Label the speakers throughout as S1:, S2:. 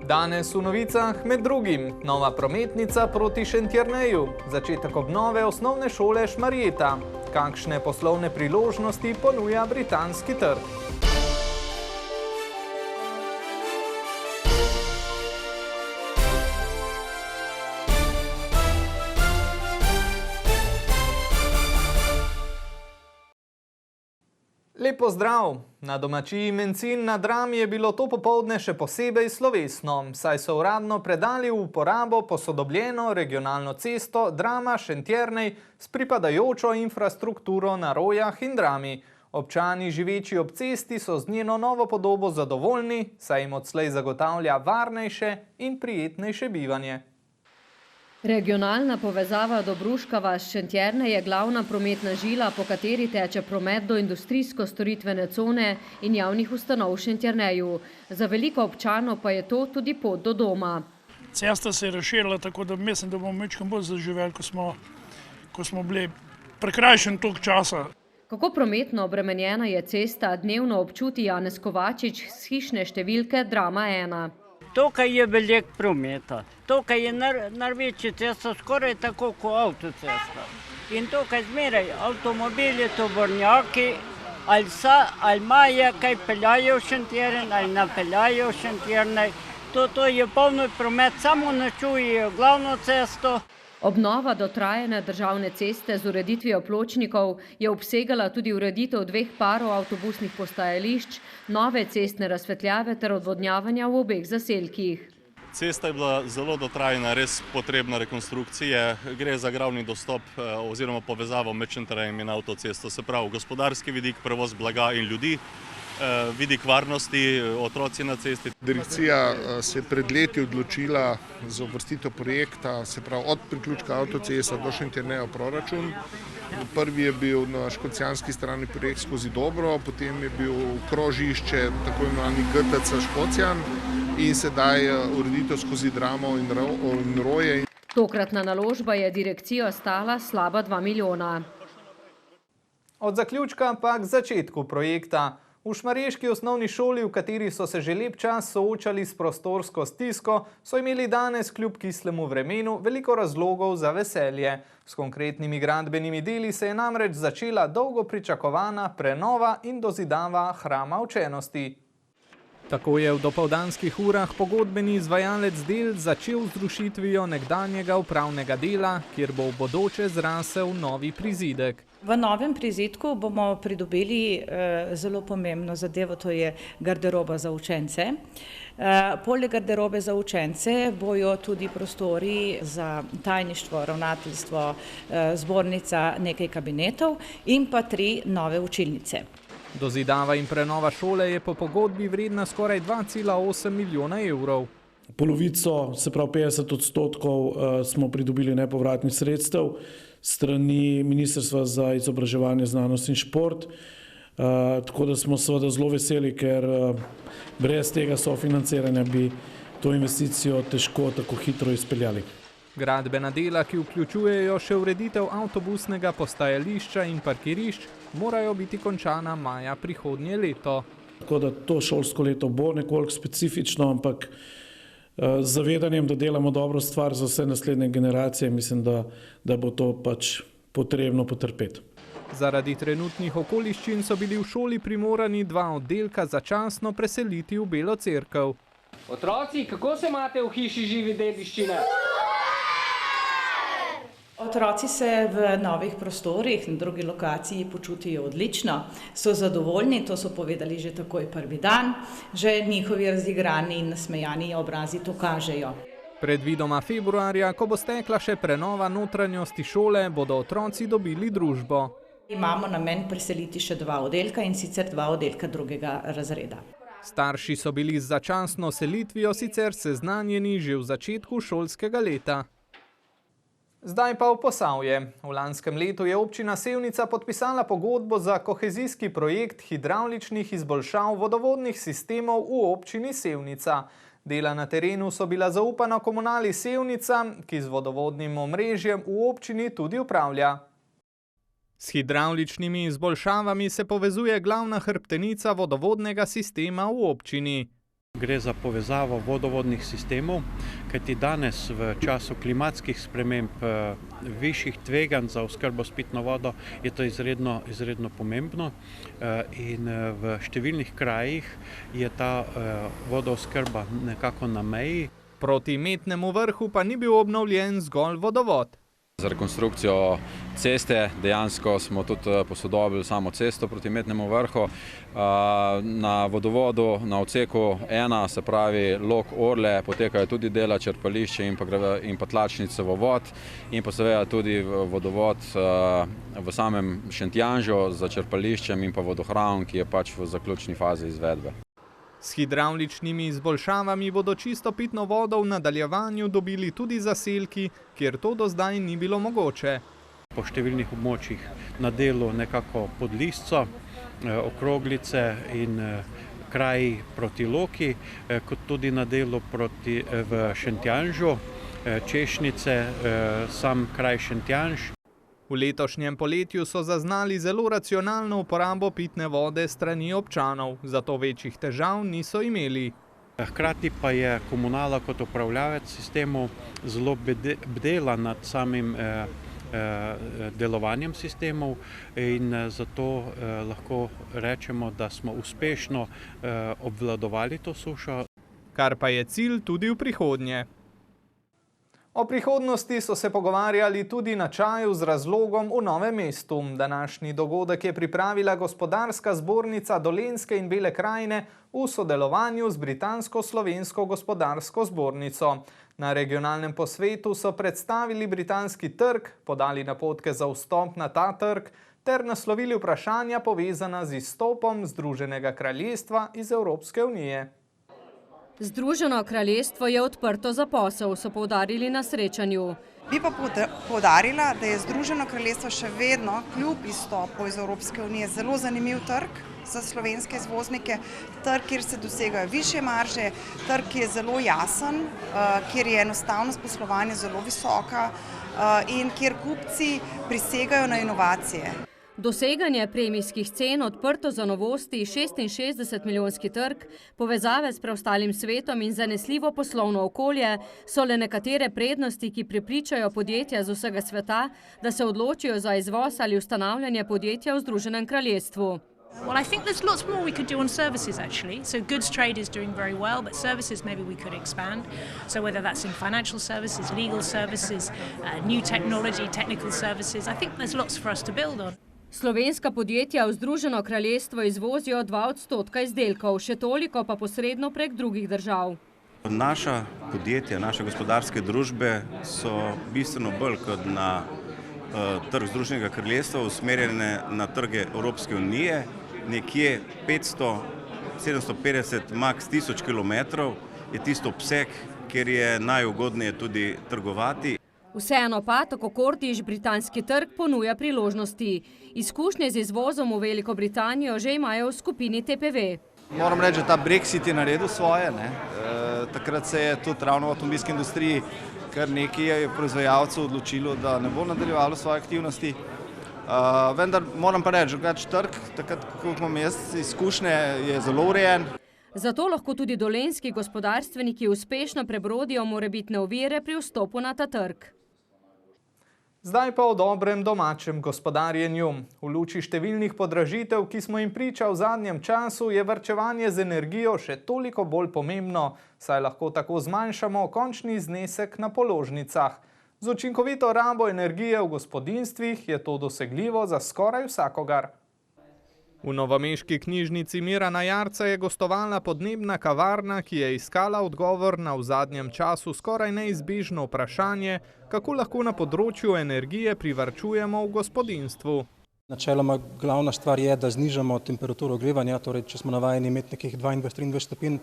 S1: Danes v novicah med drugim nova prometnica proti Šentjerneju, začetek obnove osnovne šole Šmarjeta, kakšne poslovne priložnosti ponuja britanski trg. Lep pozdrav! Na domačiji Mencin na Drami je bilo to popoldne še posebej slovesno, saj so uradno predali v uporabo posodobljeno regionalno cesto Drama-Šentjernej s pripadajočo infrastrukturo na Rojah in Drami. Občani živeči ob cesti so z njeno novo podobo zadovoljni, saj jim odslej zagotavlja varnejše in prijetnejše bivanje.
S2: Regionalna povezava Dobruškava s Šentjerne je glavna prometna žila, po kateri teče promet do industrijsko-storitvene cone in javnih ustanov v Šentjerneju. Za veliko občanov pa je to tudi pot do doma.
S3: Cesta se je razširila, tako da mislim, da bomo večkrat bolj zaživeli, ko smo bili prekrajšen toliko časa.
S2: Kako prometno obremenjena je cesta, dnevno občuti Janez Kovačič s hišne številke Drama 1.
S4: Tukaj je veliko prometa. Tukaj je največja cesta, skoraj tako kot avtocesta. In tukaj zmeraj avtomobili, tovornjaki, ali imajo kaj peljajo v Šentjern, ali napeljajo v Šentjernej. To je polno promet, samo načujejo glavno cesto.
S2: Obnova dotrajane državne ceste z ureditvijo pločnikov je obsegala tudi ureditev 2 parov avtobusnih postajališč, nove cestne razsvetljave ter odvodnjavanja v obeh zaselkih.
S5: Cesta je bila zelo dotrajana, res potrebna rekonstrukcije. Gre za glavni dostop oziroma povezavo med Šentjernejem in avtocesto, se pravi gospodarski vidik, prevoz blaga in ljudi, vidik varnosti, otroci na cesti.
S6: Direkcija se je pred leti odločila za uvrstitev projekta, se pravi od priključka avtocesta do Šentjerneja v proračun. Prvi je bil na škocjanski strani projekt skozi Dobro, potem je bil krožišče, tako imenovani GTC Škocjan in sedaj ureditev skozi Dramo in Roje.
S2: Tokratna naložba je direkcijo stala slaba 2 milijona.
S1: Od zaključka pa k začetku projekta. V šmarješki osnovni šoli, v kateri so se že lep čas soočali s prostorsko stisko, so imeli danes kljub kislemu vremenu veliko razlogov za veselje. S konkretnimi gradbenimi deli se je namreč začela dolgo pričakovana prenova in dozidava hrama učenosti. Tako je v dopoldanskih urah pogodbeni izvajalec del začel z rušitvijo nekdanjega upravnega dela, kjer bo v bodoče zrasel novi prizidek.
S7: V novem prizidku bomo pridobili zelo pomembno zadevo, to je garderoba za učence. Poleg garderobe za učence bojo tudi prostori za tajništvo, ravnateljstvo, zbornica, nekaj kabinetov in pa 3 nove učilnice.
S1: Dozidava in prenova šole je po pogodbi vredna skoraj 2,8 milijona evrov.
S8: Polovico, se pravi 50%, smo pridobili nepovratnih sredstev strani Ministrstva za izobraževanje, znanost in šport. Tako da smo seveda zelo veseli, ker brez tega sofinanciranja bi to investicijo težko tako hitro izpeljali.
S1: Gradbena dela, ki vključujejo še ureditev avtobusnega postajališča in parkirišč, morajo biti končana maja prihodnje leto.
S8: Tako da to šolsko leto bo nekoliko specifično, ampak z zavedanjem, da delamo dobro stvar za vse naslednje generacije, mislim, da bo to pač potrebno potrpeti.
S1: Zaradi trenutnih okoliščin so bili v šoli primorani 2 oddelka začasno preseliti v Belo Cerkev.
S9: Otroci, kako se imate v hiši žive dediščine?
S7: Otroci se v novih prostorih na drugi lokaciji počutijo odlično, so zadovoljni, to so povedali že takoj prvi dan, že njihovi razigrani in nasmejani obrazi to kažejo.
S1: Predvidoma februarja, ko bo stekla še prenova notranjosti šole, bodo otroci dobili družbo.
S7: Imamo namen preseliti še 2 oddelka in sicer 2 oddelka 2. razreda.
S1: Starši so bili z začasno selitvijo sicer seznanjeni že v začetku šolskega leta. Zdaj pa v Posavje. V lanskem letu je občina Sevnica podpisala pogodbo za kohezijski projekt hidravličnih izboljšav vodovodnih sistemov v občini Sevnica. Dela na terenu so bila zaupana komunali Sevnica, ki z vodovodnim omrežjem v občini tudi upravlja. S hidravličnimi izboljšavami se povezuje glavna hrbtenica vodovodnega sistema v občini.
S10: Gre za povezavo vodovodnih sistemov, kajti danes v času klimatskih sprememb, višjih tveganj za oskrbo s pitno vodo je to izredno pomembno in v številnih krajih je ta vodooskrba nekako na meji.
S1: Proti Metnemu Vrhu pa ni bil obnovljen zgolj vodovod.
S11: Za rekonstrukcijo ceste dejansko smo tudi posodobili samo cesto proti Metnemu Vrhu. Na vodovodu na odseku 1, se pravi Log Orle, potekajo tudi dela črpališče in pa tlačnice v vod in pa seveda tudi vodovod v samem Šentjanžu za črpališčem in pa vodohranom, ki je pač v zaključni fazi izvedbe.
S1: S hidravličnimi izboljšavami bodo čisto pitno vodo v nadaljevanju dobili tudi zaselki, kjer to do zdaj ni bilo mogoče.
S10: Po številnih območjih na delu nekako pod Lisco, Okroglice in kraji proti Loki, kot tudi na delu v Šentjanžu, Češnice, sam kraj Šentjanž.
S1: V letošnjem poletju so zaznali zelo racionalno uporabo pitne vode strani občanov, zato večjih težav niso imeli.
S10: Hkrati pa je komunala kot upravljavec sistemov zelo bdela nad samim delovanjem sistemov in zato lahko rečemo, da smo uspešno obvladovali to sušo.
S1: Kar pa je cilj tudi v prihodnje. O prihodnosti so se pogovarjali tudi na čaju z razlogom v Novem mestu. Današnji dogodek je pripravila Gospodarska zbornica Dolenjske in Bele krajine v sodelovanju z Britansko-slovensko gospodarsko zbornico. Na regionalnem posvetu so predstavili britanski trg, podali napotke za vstop na ta trg ter naslovili vprašanja povezana z izstopom Združenega kraljestva iz Evropske unije.
S2: Združeno kraljestvo je odprto za posel, so poudarili na srečanju.
S12: Bi pa poudarila, da je Združeno kraljestvo še vedno, kljub izstopu iz Evropske unije, zelo zanimiv trg za slovenske izvoznike. Trg, kjer se dosegajo višje marže, trg, ki je zelo jasen, kjer je enostavnost poslovanja zelo visoka in kjer kupci prisegajo na inovacije.
S2: Doseganje premijskih cen, odprto za novosti, 66-milijonski trg, povezave s preostalim svetom in zanesljivo poslovno okolje so le nekatere prednosti, ki prepričajo podjetja z vsega sveta, da se odločijo za izvoz ali ustanavljanje podjetja v Združenem kraljestvu.
S13: Well, I think there's lots more we could do on services actually. So goods trade is doing very well, but services maybe we could expand. So whether that's in financial services, legal services, new technology, technical services, I think there's lots for us to build on.
S2: Slovenska podjetja v Združeno kraljestvo izvozijo 2% izdelkov, še toliko pa posredno prek drugih držav.
S14: Naša podjetja, naše gospodarske družbe so bistveno bolj kot na trg Združenega kraljestva usmerjene na trge Evropske unije, nekje 500-750 max 1000 kilometrov je tisto obseg, kjer je najugodneje tudi trgovati.
S2: Vseeno pa, tako Kordiš, britanski trg ponuja priložnosti. Izkušnje z izvozom v Veliko Britanijo že imajo v skupini TPV.
S15: Moram reči, da ta Brexit je naredil svoje. Takrat se je tudi ravno v avtomobilski industriji kar nekaj proizvajalcev odločilo, da ne bo nadaljevalo svoje aktivnosti. Vendar moram pa reči, drugač trg, takrat, ko imam jaz izkušnje, je zelo urejen.
S2: Zato lahko tudi dolenjski gospodarstveniki uspešno prebrodijo morebitne ovire pri vstopu na ta trg.
S1: Zdaj pa o dobrem domačem gospodarjenju. V luči številnih podražitev, ki smo jim priča v zadnjem času, je varčevanje z energijo še toliko bolj pomembno, saj lahko tako zmanjšamo končni znesek na položnicah. Z učinkovito rabo energije v gospodinjstvih je to dosegljivo za skoraj vsakogar. V novomeški knjižnici Mirana Jarca je gostovala podnebna kavarna, ki je iskala odgovor na v zadnjem času skoraj neizbežno vprašanje, kako lahko na področju energije privarčujemo v gospodinjstvu.
S16: Načeloma glavna stvar je, da znižamo temperaturo ogrevanja, torej če smo navajeni imeti nekih 22-23 stopinj,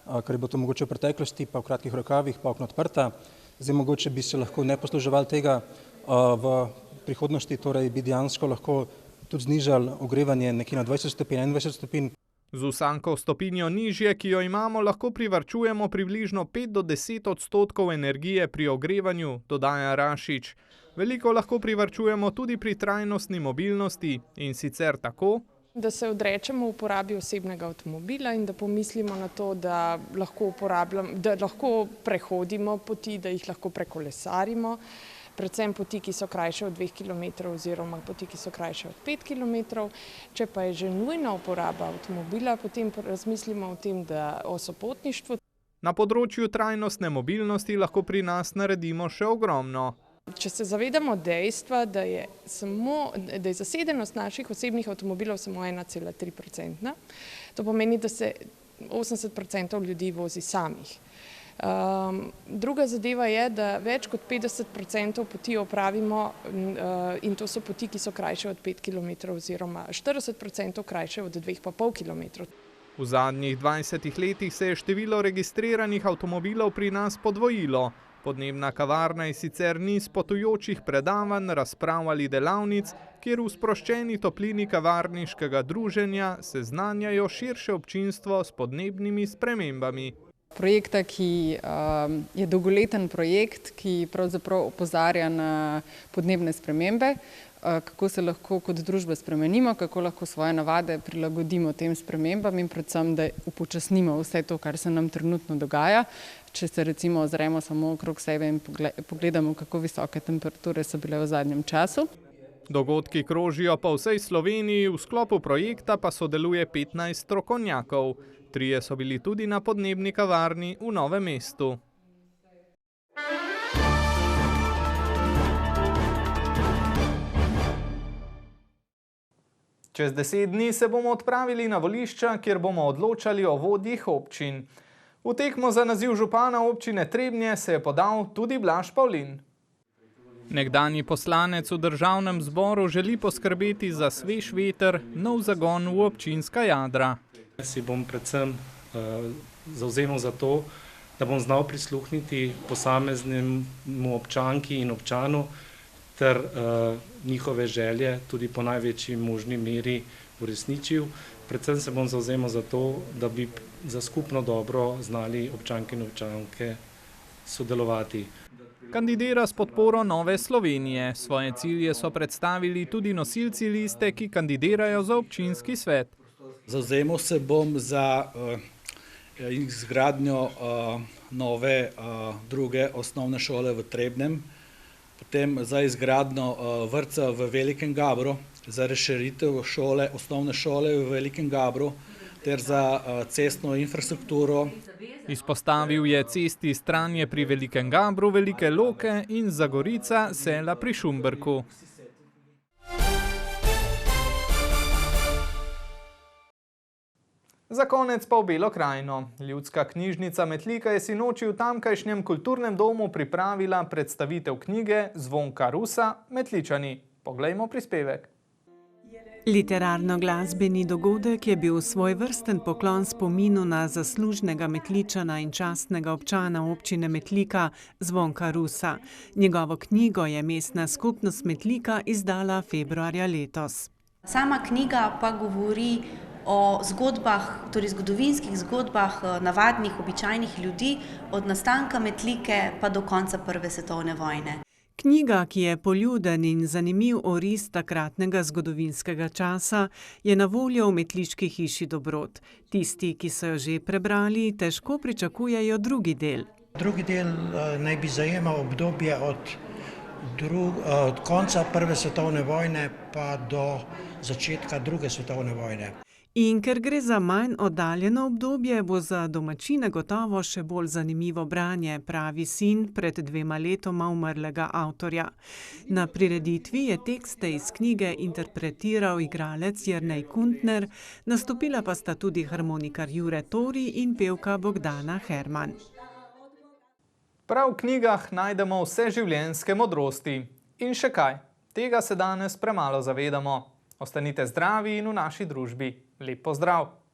S16: kar je bilo to mogoče v preteklosti, pa v kratkih rokavih, pa okna odprta. Zdaj mogoče bi se lahko ne posluževali tega v prihodnosti, torej bi dejansko lahko tudi znižali ogrevanje nekje na 20 stopinj, 21 stopinj.
S1: Z vsako stopinjo nižje, ki jo imamo, lahko privarčujemo približno 5 do 10% energije pri ogrevanju, dodaja Rašič. Veliko lahko privarčujemo tudi pri trajnostni mobilnosti in sicer tako,
S17: Da se odrečemo uporabi osebnega avtomobila in da pomislimo na to, da lahko prehodimo poti, da jih lahko prekolesarimo, predvsem poti, ki so krajše od 2 km oziroma poti, ki so krajše od 5 km. Če pa je že nujna uporaba avtomobila, potem razmislimo o tem, da o sopotništvu.
S1: Na področju trajnostne mobilnosti lahko pri nas naredimo še ogromno.
S17: Če se zavedamo dejstva, da je zasedenost naših osebnih avtomobilov samo 1,3%, to pomeni, da se 80% ljudi vozi samih. Druga zadeva je, da več kot 50% poti opravimo in to so poti, ki so krajše od 5 km oziroma 40% krajše od 2,5 km.
S1: V zadnjih 20 letih se je število registriranih avtomobilov pri nas podvojilo. Podnebna kavarna je sicer niz potujočih predavanj, razprav ali delavnic, kjer v sproščeni toplini kavarniškega druženja seznanjajo širše občinstvo s podnebnimi spremembami.
S18: Projekta, ki je dolgoleten projekt, ki pravzaprav opozarja na podnebne spremembe, kako se lahko kot družba spremenimo, kako lahko svoje navade prilagodimo tem spremembam in predvsem, da upočasnimo vse to, kar se nam trenutno dogaja. Če se recimo ozremo samo okrog sebe in pogledamo, kako visoke temperature so bile v zadnjem času.
S1: Dogodki krožijo po vsej Sloveniji, v sklopu projekta pa sodeluje 15 strokovnjakov. 3 so bili tudi na podnebni kavarni v Novem mestu. Čez 10 dni se bomo odpravili na volišča, kjer bomo odločali o vodjih občin. V tekmo za naziv župana občine Trebnje se je podal tudi Blaž Pavlin. Nekdanji poslanec v državnem zboru želi poskrbeti za svež veter, nov zagon v občinska jadra.
S19: Si bom predvsem zavzemal za to, da bom znal prisluhniti posameznemu občanki in občanu ter njihove želje tudi po največji možni meri uresničil. Predvsem se bom zavzemal za to, da bi za skupno dobro znali občanke in občanke sodelovati.
S1: Kandidira s podporo Nove Slovenije. Svoje cilje so predstavili tudi nosilci liste, ki kandidirajo za občinski svet.
S20: Zavzemal se bom za izgradnjo nove druge osnovne šole v Trebnjem, potem za izgradnjo vrtca v Velikem Gabru, za razširitev osnovne šole v Velikem Gabru ter za cestno infrastrukturo.
S1: Izpostavil je cesti Stranje pri Velikem Gabru, Velike Loke in Zagorica sela pri Šumberku. Za konec pa v Belo krajino. Ljudska knjižnica Metlika je sinoči v tamkajšnjem kulturnem domu pripravila predstavitev knjige Zvonka Rusa Metličani. Poglejmo prispevek.
S21: Literarno-glasbeni dogodek je bil svojevrsten poklon spominu na zaslužnega Metličana in častnega občana občine Metlika Zvonka Rusa. Njegovo knjigo je mestna skupnost Metlika izdala februarja letos.
S22: Sama knjiga pa govori o zgodbah, torej zgodovinskih zgodbah navadnih, običajnih ljudi od nastanka Metlike pa do konca Prve svetovne vojne.
S21: Knjiga, ki je poljuden in zanimiv oris takratnega zgodovinskega časa, je na voljo v Metliški hiši Dobrot. Tisti, ki so jo že prebrali, težko pričakujejo drugi del.
S23: Drugi del naj bi zajemal obdobje od konca Prve svetovne vojne pa do začetka Druge svetovne vojne.
S21: In ker gre za manj oddaljeno obdobje, bo za domačine gotovo še bolj zanimivo branje, pravi sin pred 2 letoma umrlega avtorja. Na prireditvi je tekste iz knjige interpretiral igralec Jernej Kuntner, nastopila pa sta tudi harmonikar Jure Tori in pevka Bogdana Herman.
S1: Prav v knjigah najdemo vse življenjske modrosti. In še kaj, tega se danes premalo zavedamo. Ostanite zdravi in v naši družbi. Lep pozdrav!